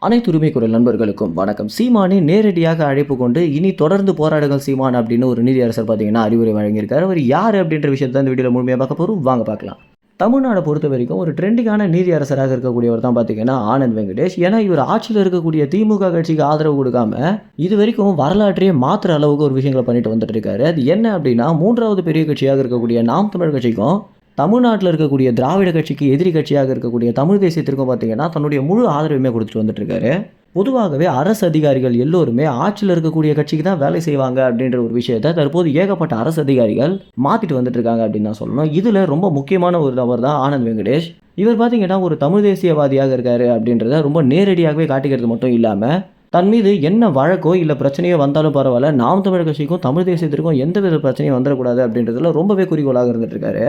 அனைத்து உரிமை குரல் நண்பர்களுக்கும் வணக்கம். சீமானை நேரடியாக அழைப்பு கொண்டு இனி தொடர்ந்து போராடுங்கள் சீமான் அப்படின்னு ஒரு நீதியரசர் பார்த்தீங்கன்னா அறிவுரை வழங்கியிருக்காரு. அவர் யார் அப்படின்ற விஷயத்தை இந்த வீடியோவில் முழுமையாக பார்க்க போகிறோம். வாங்க பார்க்கலாம். தமிழ்நாடை பொறுத்த வரைக்கும் ஒரு ட்ரெண்டிங்கான நீதியரசராக இருக்கக்கூடியவர் தான் பார்த்தீங்கன்னா ஆனந்த் வெங்கடேஷ். ஏன்னா இவர் ஆட்சியில் இருக்கக்கூடிய திமுக கட்சிக்கு ஆதரவு கொடுக்காம இது வரைக்கும் வரலாற்றையே மாற்றுற அளவுக்கு ஒரு விஷயங்களை பண்ணிட்டு வந்துட்டு இருக்காரு. அது என்ன அப்படின்னா, மூன்றாவது பெரிய கட்சியாக இருக்கக்கூடிய நாம் தமிழ் கட்சிக்கும் தமிழ்நாட்டில் இருக்கக்கூடிய திராவிட கட்சிக்கு எதிரி கட்சியாக இருக்கக்கூடிய தமிழ் தேசியத்திற்கும் பார்த்தீங்கன்னா தன்னுடைய முழு ஆதரவுமே கொடுத்துட்டு வந்துட்டு இருக்காரு. பொதுவாகவே அரசு அதிகாரிகள் எல்லோருமே ஆட்சியில் இருக்கக்கூடிய கட்சிக்கு தான் வேலை செய்வாங்க அப்படின்ற ஒரு விஷயத்தை தற்போது ஏகப்பட்ட அரசு அதிகாரிகள் மாற்றிட்டு வந்துட்டு இருக்காங்க அப்படின்னு தான் சொல்லணும். இதில் ரொம்ப முக்கியமான ஒரு நபர் தான் ஆனந்த் வெங்கடேஷ். இவர் பார்த்தீங்கன்னா ஒரு தமிழ் தேசியவாதியாக இருக்காரு அப்படின்றத ரொம்ப நேரடியாகவே காட்டிக்கிறது மட்டும் இல்லாமல், தன் மீது என்ன வழக்கோ இல்லை பிரச்சனையோ வந்தாலும் பரவாயில்ல, நாம் தமிழ் கட்சிக்கும் தமிழ் தேசியத்திற்கும் எந்த வித பிரச்சனையும் வந்துடக்கூடாது அப்படின்றதுல ரொம்பவே குறிக்கோளாக இருந்துட்டு இருக்காரு.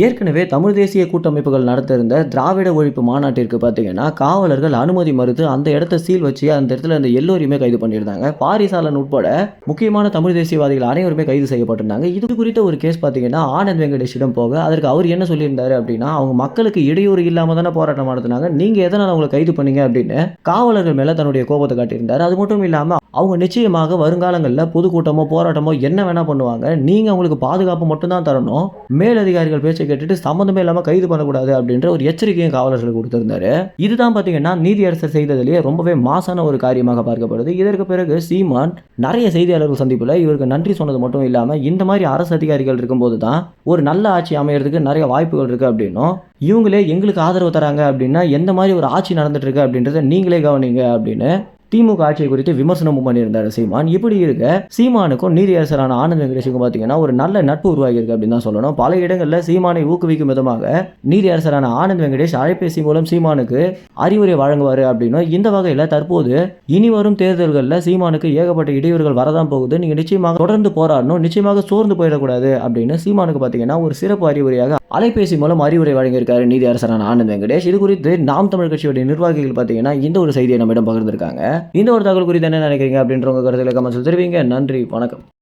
ஏற்கனவே தமிழ் தேசிய கூட்டமைப்புகள் நடத்திருந்த திராவிட ஒழிப்பு மாநாட்டிற்கு பார்த்தீங்கன்னா காவலர்கள் அனுமதி மறுத்து அந்த இடத்த சீல் வச்சு அந்த இடத்துல அந்த எல்லோரையுமே கைது பண்ணியிருந்தாங்க. பாரிசாலன் உட்பட முக்கியமான தமிழ் தேசியவாதிகள் அனைவருமே கைது செய்யப்பட்டிருந்தாங்க. இது குறித்த ஒரு கேஸ் பார்த்தீங்கன்னா ஆனந்த் வெங்கடேஷிடம் போக அதற்கு அவர் என்ன சொல்லியிருந்தாரு அப்படின்னா, அவங்க மக்களுக்கு இடையூறு இல்லாமல் தானே போராட்டம் நடத்தினாங்க, நீங்கள் எதனால் அவங்களை கைது பண்ணீங்க அப்படின்னு காவலர்கள் மேலே தன்னுடைய கோபத்தை காட்டியிருந்தார். அது மட்டும் இல்லாமல் அவங்க நிச்சயமாக வருங்காலங்களில் பொதுக்கூட்டமோ போராட்டமோ என்ன வேணால் பண்ணுவாங்க, நீங்கள் அவங்களுக்கு பாதுகாப்பு மட்டும்தான் தரணும், மேலதிகாரிகள் பேச்சை கேட்டுட்டு சம்மந்தமே இல்லாமல் கைது பண்ணக்கூடாது அப்படின்ற ஒரு எச்சரிக்கையும் காவலர்களுக்கு கொடுத்திருந்தாரு. இதுதான் பார்த்தீங்கன்னா நீதியரசர் செய்ததிலேயே ரொம்பவே மாசான ஒரு காரியமாக பார்க்கப்படுது. இதற்கு பிறகு சீமான் நிறைய செய்தியாளர்கள் சந்திப்பில் இவருக்கு நன்றி சொன்னது மட்டும் இல்லாமல், இந்த மாதிரி அரசு அதிகாரிகள் இருக்கும்போது தான் ஒரு நல்ல ஆட்சி அமையறதுக்கு நிறைய வாய்ப்புகள் இருக்குது அப்படின்னும், இவங்களே எங்களுக்கு ஆதரவு தராங்க அப்படின்னா எந்த மாதிரி ஒரு ஆட்சி நடந்துட்டு இருக்கு அப்படின்றத நீங்களே கவனிங்க அப்படின்னு திமுக ஆட்சியை குறித்து விமர்சனமும் பண்ணியிருந்தார் சீமான். இப்படி இருக்க சீமானுக்கும் நீதியரசரான ஆனந்த் வெங்கடேஷுக்கும் பார்த்தீங்கன்னா ஒரு நல்ல நட்பு உருவாகி இருக்கு அப்படின்னு தான் சொல்லணும். பல இடங்களில் சீமானை ஊக்குவிக்கும் விதமாக நீதியரசரான ஆனந்த் வெங்கடேஷ் அலைபேசி மூலம் சீமானுக்கு அறிவுரை வழங்குவார் அப்படின்னும், இந்த வகையில் தற்போது இனி வரும் தேர்தல்களில் சீமானுக்கு ஏகப்பட்ட இடையூறுகள் வரதான் போகுது, நீங்கள் நிச்சயமாக தொடர்ந்து போராடணும், நிச்சயமாக சோர்ந்து போயிடக்கூடாது அப்படின்னு சீமானுக்கு பார்த்தீங்கன்னா ஒரு சிறப்பு அறிவுரையாக அலைபேசி மூலம் அறிவுரை வழங்கியிருக்காரு நீதியரசரான ஆனந்த் வெங்கடேஷ். இது குறித்து நாம் தமிழ் கட்சியுடைய நிர்வாகிகள் பார்த்தீங்கன்னா இந்த ஒரு செய்தியை நம்மிடம் பகிர்ந்திருக்காங்க. இந்த ஒரு தகவல் குறித்து என்ன நினைக்கிறீங்க அப்படின்ற உங்க கருத்துக்களை கமெண்ட்ஸில் தெரிவிங்க. நன்றி, வணக்கம்.